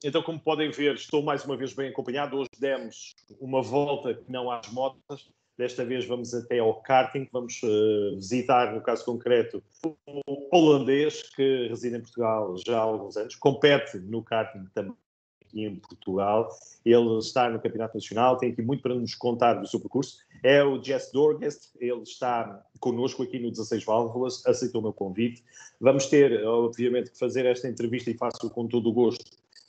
Então, como podem ver, estou mais uma vez bem acompanhado. Hoje demos uma volta que não às motas. Desta vez vamos até ao karting. Vamos visitar, no caso concreto, o holandês que reside em Portugal já há alguns anos. Compete no karting também aqui em Portugal. Ele está no Campeonato Nacional, tem aqui muito para nos contar do seu percurso. É o Jesse Doorgeest, ele está connosco aqui no 16 Válvulas, aceitou o meu convite. Vamos ter, obviamente, que fazer esta entrevista e faço com todo o gosto,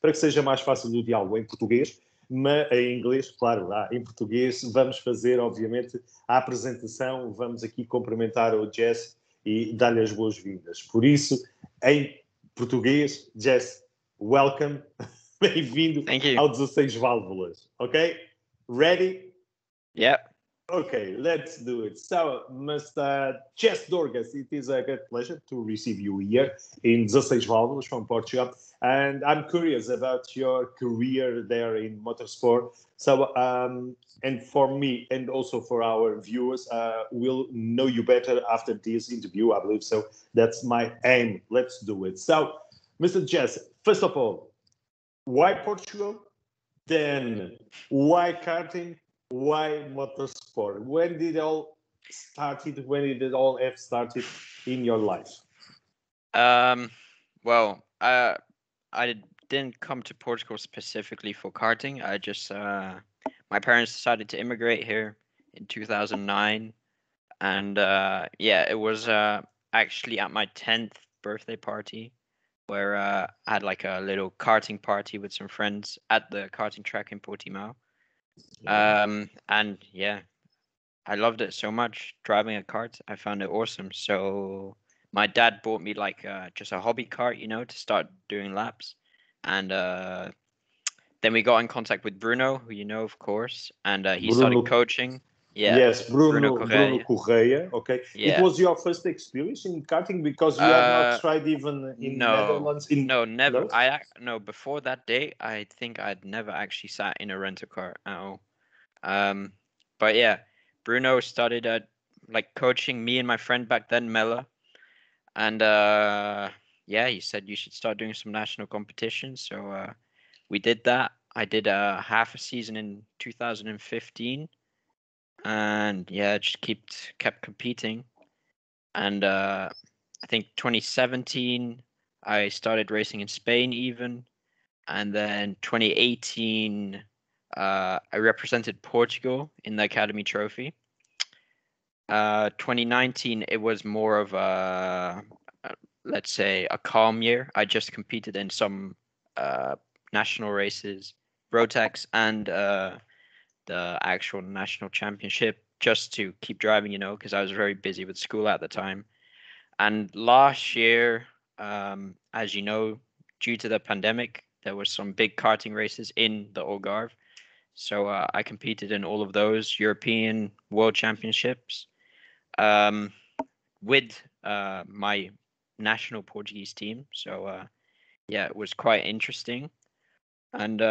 para que seja mais fácil o diálogo em português, mas em inglês, claro, lá em português. Vamos fazer, obviamente, a apresentação, vamos aqui cumprimentar o Jesse e dar-lhe as boas-vindas. Por isso, em português, Jesse, welcome. Bem-vindo ao 16 Válvulas, ok? Ready? Yeah. Okay, let's do it. So, Mr. Jesse Doorgeest, it is a great pleasure to receive you here in 16 Válvulas from Portugal. And I'm curious about your career there in motorsport. So, and for me and also for our viewers, we'll know you better after this interview, I believe. So that's my aim. Let's do it. So, Mr. Jesse, first of all, why Portugal? Then why karting? Why motorsport? When did it all started? When did it all have started in your life? Well, I didn't come to Portugal specifically for karting. I just my parents decided to immigrate here in 2009, and yeah, it was actually at my 10th birthday party, where I had like a little karting party with some friends at the karting track in Portimao. And yeah, I loved it so much, driving a kart. I found it awesome. So my dad bought me like just a hobby kart, you know, to start doing laps. And then we got in contact with Bruno, who you know, of course, and he started coaching. Yeah. Yes, Bruno Correia. Okay. Yeah. It was your first experience in karting because you have not tried even in Netherlands? No, never. No? Before that day, I think I'd never actually sat in a rental car at all. But yeah, Bruno started like coaching me and my friend back then, Mella. And yeah, he said you should start doing some national competitions. So we did that. I did half a season in 2015. And yeah, just kept competing. And I think 2017 I started racing in Spain even, and then 2018 I represented Portugal in the Academy Trophy. 2019 it was more of a let's say a calm year. I just competed in some national races, Rotax, and the actual national championship, just to keep driving, you know, because I was very busy with school at the time. And last year, as you know, due to the pandemic, there were some big karting races in the Algarve. So I competed in all of those European World Championships with my national Portuguese team. So yeah, it was quite interesting. And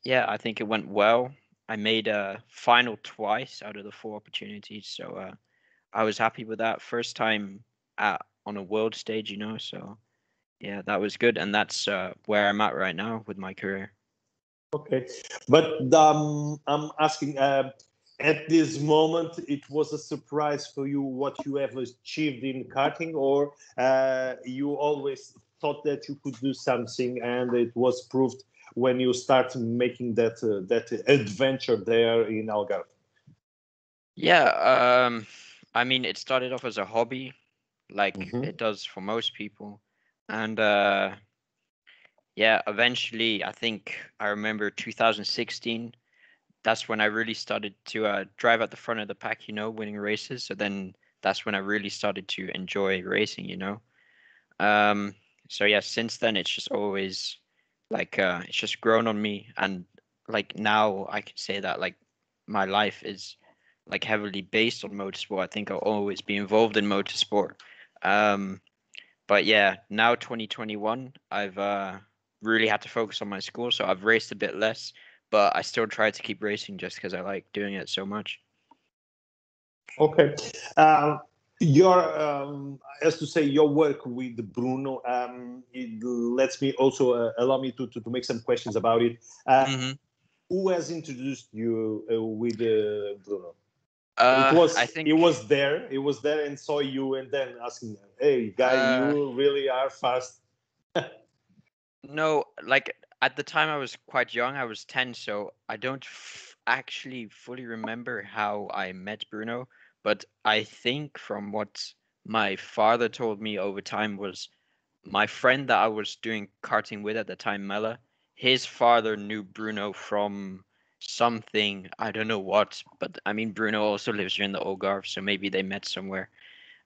yeah, I think it went well. I made a final twice out of the 4 opportunities. So I was happy with that. First time on a world stage, you know. So yeah, that was good. And that's where I'm at right now with my career. Okay. But I'm asking, at this moment, it was a surprise for you what you have achieved in karting, or you always thought that you could do something and it was proved when you start making that adventure there in Algarve? Yeah, I mean, it started off as a hobby, like it does for most people. And yeah, eventually, I think I remember 2016, that's when I really started to drive at the front of the pack, you know, winning races. So then that's when I really started to enjoy racing, you know. So yeah, since then, it's just always like it's just grown on me. And like now I can say that like my life is like heavily based on motorsport. I think I'll always be involved in motorsport. But yeah, now 2021, I've really had to focus on my school, so I've raced a bit less, but I still try to keep racing just because I like doing it so much. Okay. Your, as to say, your work with Bruno, it lets me also allow me to make some questions about it. Who has introduced you with Bruno? I think He was there. He was there and saw you, and then asking, "Hey, guy, you really are fast." No, like at the time I was quite young. I was 10, so I don't actually fully remember how I met Bruno. But I think from what my father told me over time was my friend that I was doing karting with at the time, Mela, his father knew Bruno from something, I don't know what, but I mean, Bruno also lives here in the Algarve, so maybe they met somewhere.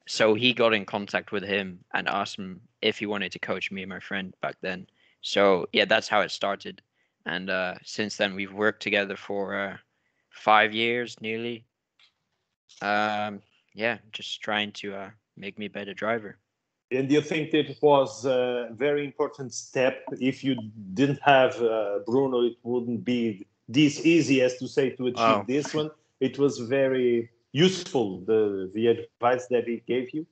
So he got in contact with him and asked him if he wanted to coach me and my friend back then. So yeah, that's how it started. And since then, we've worked together for 5 years nearly. Yeah, just trying to make me a better driver. And do you think that it was a very important step? If you didn't have Bruno, it wouldn't be this easy as to say to achieve this one. It was very useful, the advice that he gave you.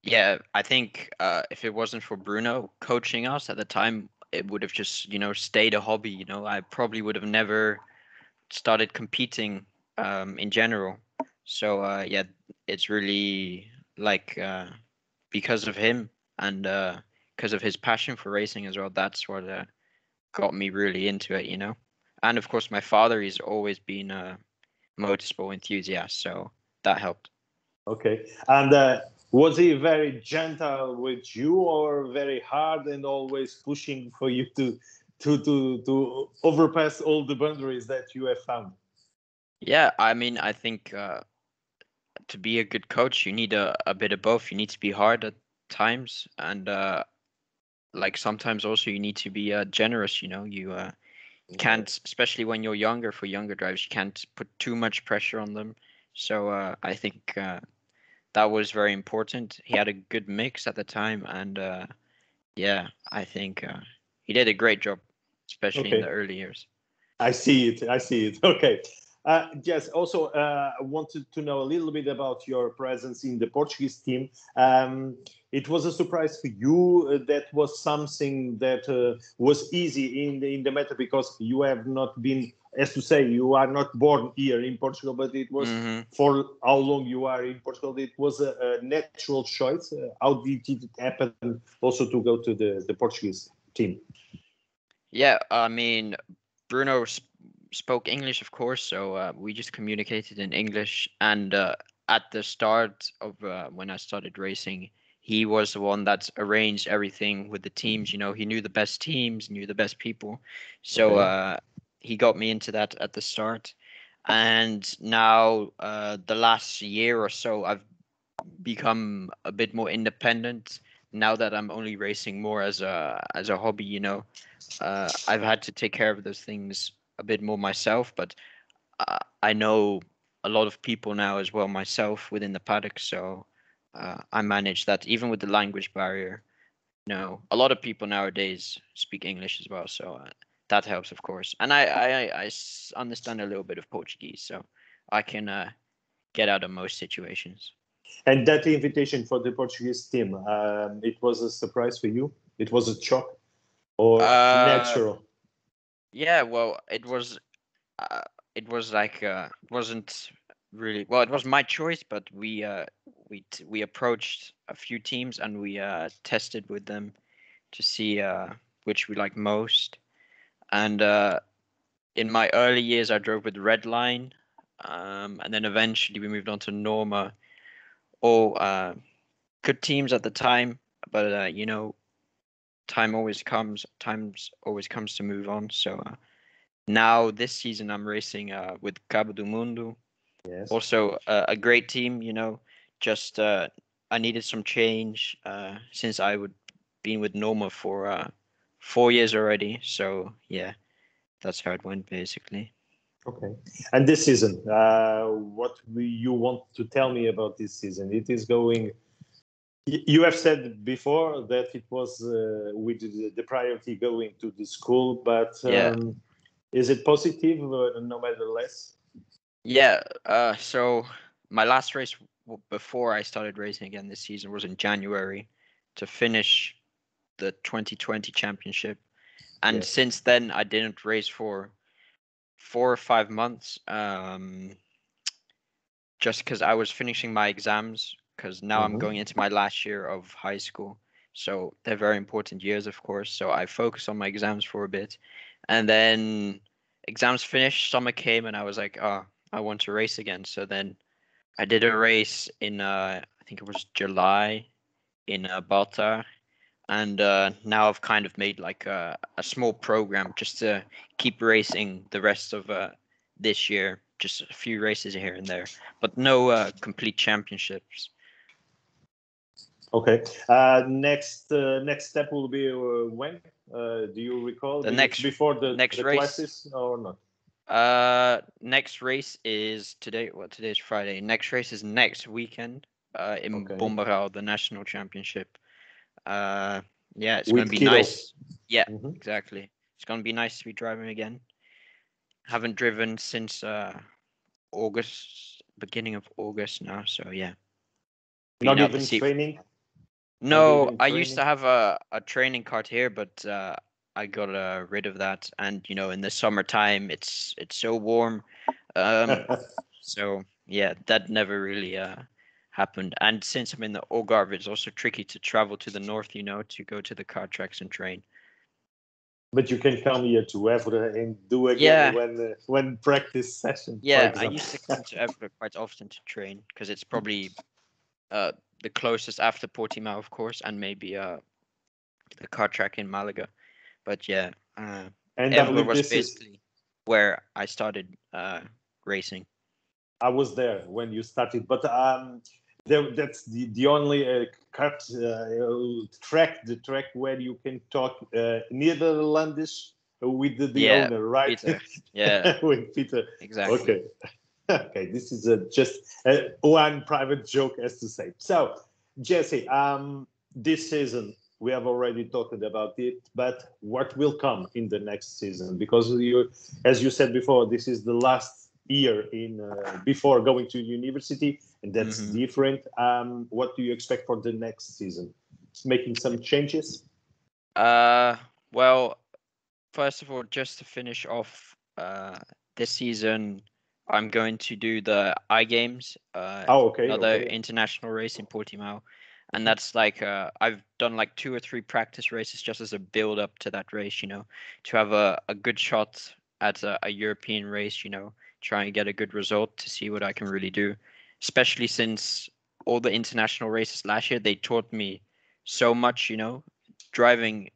Yeah, I think if it wasn't for Bruno coaching us at the time, it would have just, stayed a hobby. I probably would have never started competing in general. So yeah, it's really like because of him and because of his passion for racing as well. That's what got me really into it. And of course, my father, he's always been a motorsport enthusiast, so that helped. Okay. And was he very gentle with you, or very hard and always pushing for you to overpass all the boundaries that you have found? Yeah, I mean, I think to be a good coach, you need a bit of both. You need to be hard at times, and like sometimes also you need to be generous. You can't, especially when you're younger. For younger drivers, you can't put too much pressure on them. So I think that was very important. He had a good mix at the time, and yeah, I think he did a great job, especially in the Okay. early years. I see it. I see it. Okay. Yes. Also, I wanted to know a little bit about your presence in the Portuguese team. It was a surprise for you. That was something that was easy in the matter, because you have not been, as to say, you are not born here in Portugal, but it was for how long you are in Portugal. It was a natural choice. How did it happen also to go to the Portuguese team? Yeah, I mean, Bruno spoke English, of course, so we just communicated in English. And at the start of when I started racing, he was the one that arranged everything with the teams. He knew the best teams, knew the best people. So he got me into that at the start. And now, the last year or so, I've become a bit more independent now that I'm only racing more as a hobby. I've had to take care of those things a bit more myself, but I know a lot of people now as well myself within the paddock, so I manage that even with the language barrier. A lot of people nowadays speak English as well, so that helps, of course. And I understand a little bit of Portuguese, so I can get out of most situations. And that invitation for the Portuguese team, it was a surprise for you? It was a shock or natural? Yeah, well, it was like wasn't really well. It was my choice, but we approached a few teams and we tested with them to see which we like most. And in my early years, I drove with Red Line, and then eventually we moved on to Norma. All good teams at the time, but times always comes to move on. So now this season I'm racing with Cabo do Mundo. Yes. Also a great team, just I needed some change since I would been with Norma for 4 years already. So yeah, that's how it went basically. Okay. And this season, what you want to tell me about this season? It is going. You have said before that it was with the priority going to the school, but Yeah. is it positive no matter less? Yeah. So my last race before I started racing again this season was in January to finish the 2020 championship. And since then, I didn't race for 4 or 5 months, just because I was finishing my exams, because now I'm going into my last year of high school. So they're very important years, of course. So I focused on my exams for a bit. And then exams finished, summer came, and I was like, oh, I want to race again. So then I did a race in, I think it was July in Baltar. And now I've kind of made like a small program just to keep racing the rest of this year. Just a few races here and there, but no complete championships. Okay. Next step will be when? Do you recall? Before the next the race classes or not? Next race is today. Well, today's Friday. Next race is next weekend in Bombarral, the national championship. Yeah, it's going to be nice. Yeah, exactly. It's going to be nice to be driving again. Haven't driven since August, beginning of August now. So yeah. Not even training? No, I used to have a training cart here, but I got rid of that. And in the summertime, it's so warm. So yeah, that never really happened. And since I'm in the Algarve, it's also tricky to travel to the north, to go to the kart tracks and train. But you can come here to Evora and do again when practice session. Yeah, I used to come to Evora quite often to train because it's probably the closest after Portimao, of course, and maybe the kart track in Malaga. But yeah, and Evora was basically where I started racing. I was there when you started, but that's the only kart track, the track where you can talk Netherlandish with the owner, right? Peter. Yeah, with Peter. Exactly. Okay. Okay, this is just one private joke, as to say. So, Jesse, this season we have already talked about it, but what will come in the next season? Because as you said before, this is the last year before going to university, and that's different. What do you expect for the next season? Making some changes? Well, first of all, just to finish off this season, I'm going to do the iGames, another international race in Portimao. And that's like, I've done like 2 or 3 practice races just as a build up to that race, to have a good shot at a European race, try and get a good result to see what I can really do. Especially since all the international races last year, they taught me so much, driving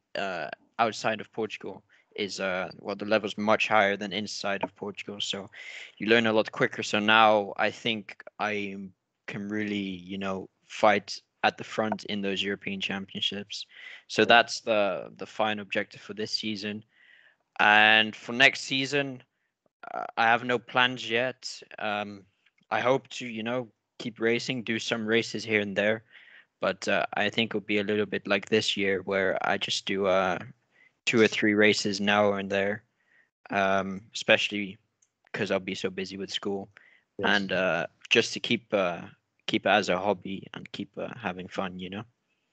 outside of Portugal is the level's much higher than inside of Portugal, so you learn a lot quicker. So now I think I can really fight at the front in those European championships. So that's the final objective for this season. And for next season, I have no plans yet. I hope to keep racing, do some races here and there, but I think it'll be a little bit like this year where I just do 2 or 3 races now and there, especially because I'll be so busy with school, and just to keep it as a hobby and keep having fun.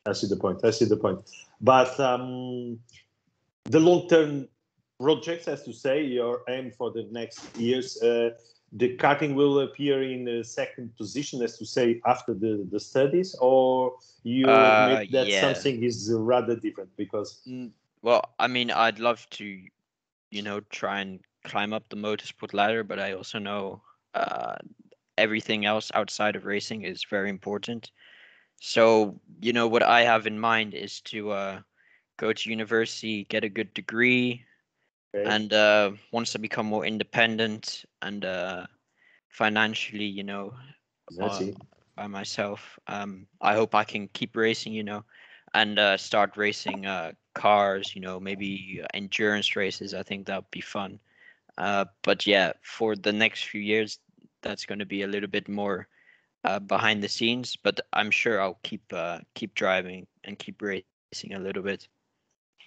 I see the point. But the long-term projects, as to say, your aim for the next years, the karting will appear in the second position, as to say, after the studies, or you admit that something is rather different? Because well, I mean, I'd love to try and climb up the motorsport ladder, but I also know everything else outside of racing is very important. So what I have in mind is to go to university, get a good degree, and once I become more independent and financially, by myself, I hope I can keep racing, and start racing cars, maybe endurance races. I think that would be fun. But yeah, for the next few years, that's going to be a little bit more behind the scenes. But I'm sure I'll keep driving and keep racing a little bit.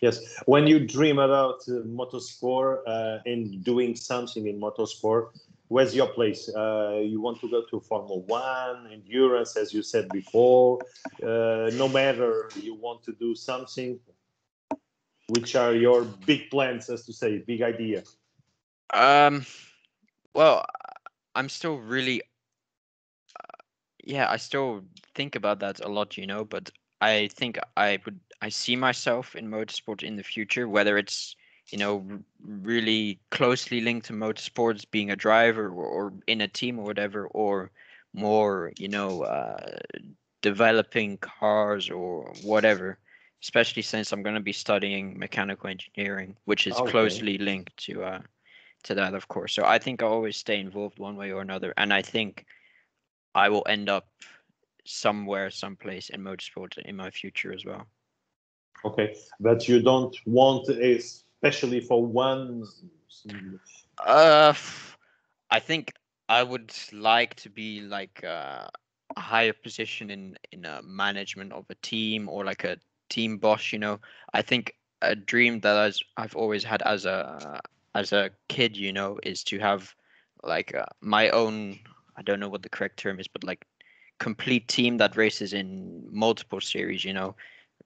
Yes, when you dream about motorsport and doing something in motorsport, where's your place? You want to go to Formula One, endurance, as you said before. No matter you want to do something. Which are your big plans, as to say, big idea? Well, I'm still really, I still think about that a lot, but I think I see myself in motorsport in the future, whether it's, really closely linked to motorsports, being a driver or in a team or whatever, or more, developing cars or whatever, especially since I'm going to be studying mechanical engineering, which is closely linked to that, of course. So I think I always stay involved one way or another, and I think I will end up somewhere, someplace in motorsport in my future as well. Okay, but you don't want, especially for one. I think I would like to be like a higher position in a management of a team, or like a team boss. I think a dream that I've always had as a kid, is to have like my own. I don't know what the correct term is, but like complete team that races in multiple series.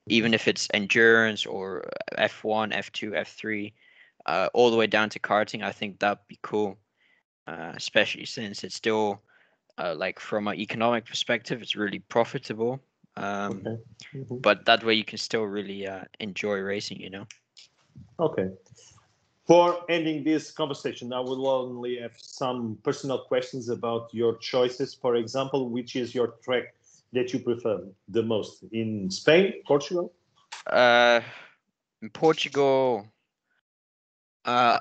Even if it's endurance or F1, F2, F3, all the way down to karting. I think that'd be cool. Especially since it's still like from an economic perspective, it's really profitable. But that way you can still really enjoy racing. Okay. For ending this conversation, I will only have some personal questions about your choices. For example, which is your track that you prefer the most? In Spain, Portugal? In Portugal, well,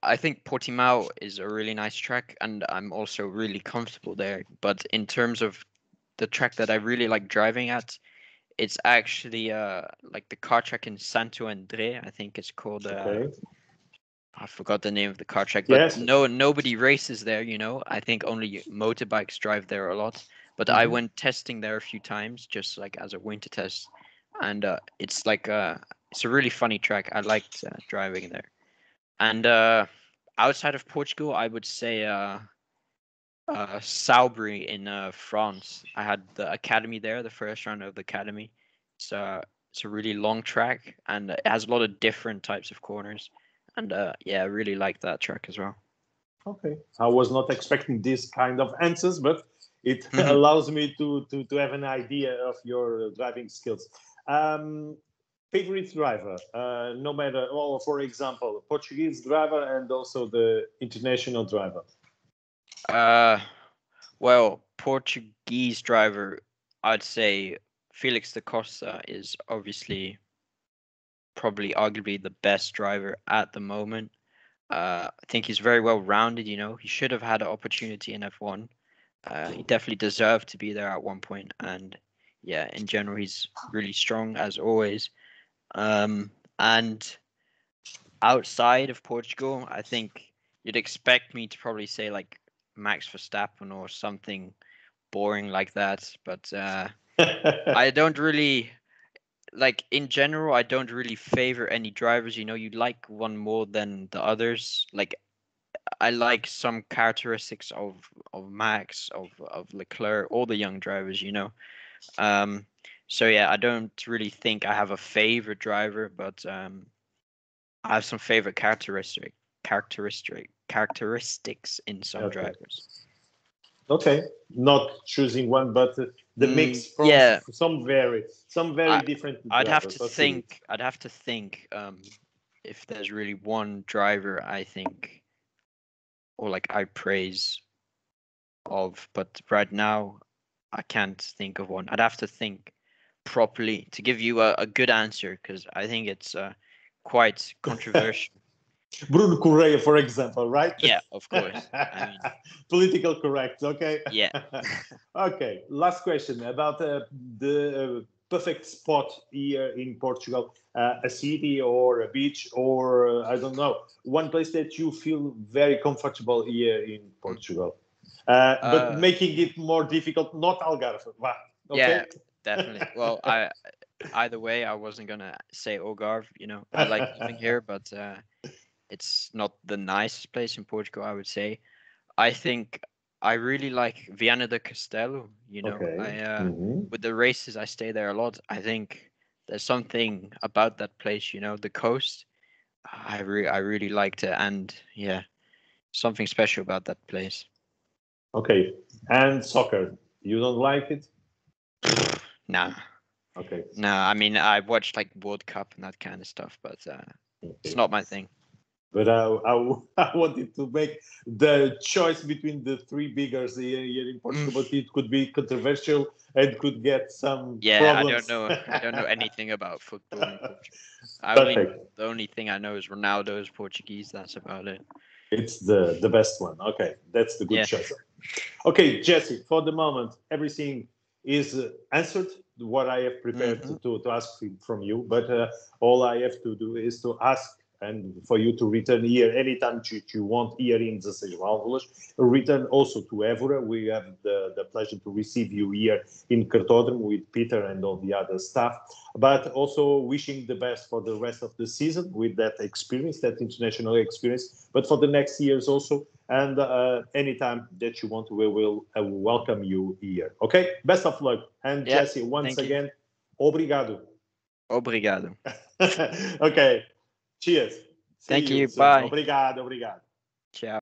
I think Portimao is a really nice track, and I'm also really comfortable there. But in terms of the track that I really like driving at, it's actually like the car track in Santo André. I think it's called. I forgot the name of the car track, but Yes. nobody races there. I think only motorbikes drive there a lot. But I went testing there a few times, just like as a winter test, and it's like it's a really funny track. I liked driving there. And outside of Portugal, I would say Saubry in France. I had the academy there, the first round of the academy. It's a really long track, and it has a lot of different types of corners. And I really like that track as well. Okay, I was not expecting this kind of answers, but it allows me to have an idea of your driving skills. Favorite driver, no matter, well, for example, Portuguese driver and also the international driver. Well, Portuguese driver, I'd say Felix da Costa is obviously probably arguably the best driver at the moment. I think he's very well rounded. He should have had an opportunity in F1. He definitely deserved to be there at one point, and in general, he's really strong as always. And outside of Portugal, I think you'd expect me to probably say like Max Verstappen or something boring like that, but I don't really like, in general, I don't really favor any drivers. You like one more than the others. Like, I like some characteristics of Max, of Leclerc, all the young drivers. So I don't really think I have a favorite driver, but I have some favorite characteristics in some drivers. Okay, not choosing one, but the mix from some very different. I'd have to think. I'd have to think if there's really one driver I think, or like I praise of, but right now I can't think of one. I'd have to think properly to give you a good answer, because I think it's quite controversial. Bruno Correa, for example, right? Yeah, of course. I mean, political correct. Okay. Yeah. Okay. Last question about the perfect spot here in Portugal, a city or a beach, or I don't know, one place that you feel very comfortable here in Portugal, but making it more difficult. Not Algarve. Okay. Yeah, definitely. Well, either way, I wasn't gonna say Algarve. I like living here, but it's not the nicest place in Portugal, I would say. I think I really like Viana do Castelo. Okay. With the races, I stay there a lot. I think there's something about that place, the coast. I really liked it, and yeah, something special about that place. Okay. And soccer, you don't like it? Nah. Okay. No, I mean I watched like World Cup and that kind of stuff, but it's not my thing. But I wanted to make the choice between the three biggers here in Portugal, but it could be controversial and could get some problems. I don't know anything about football in Portugal. Perfect. The only thing I know is Ronaldo is Portuguese. That's about it. It's the best one. Okay, that's the good choice. Okay, Jesse, for the moment, everything is answered, what I have prepared to ask from you. But all I have to do is to ask and for you to return here anytime you want here in 16 Válvulas. Return also to Évora. We have the pleasure to receive you here in Cartódromo with Peter and all the other staff. But also wishing the best for the rest of the season with that experience, that international experience. But for the next years also. And anytime that you want, we will welcome you here. Okay? Best of luck. And Jesse, once again, obrigado. Obrigado. Okay. Cheers. Thank you. Soon. Bye. Obrigado. Ciao.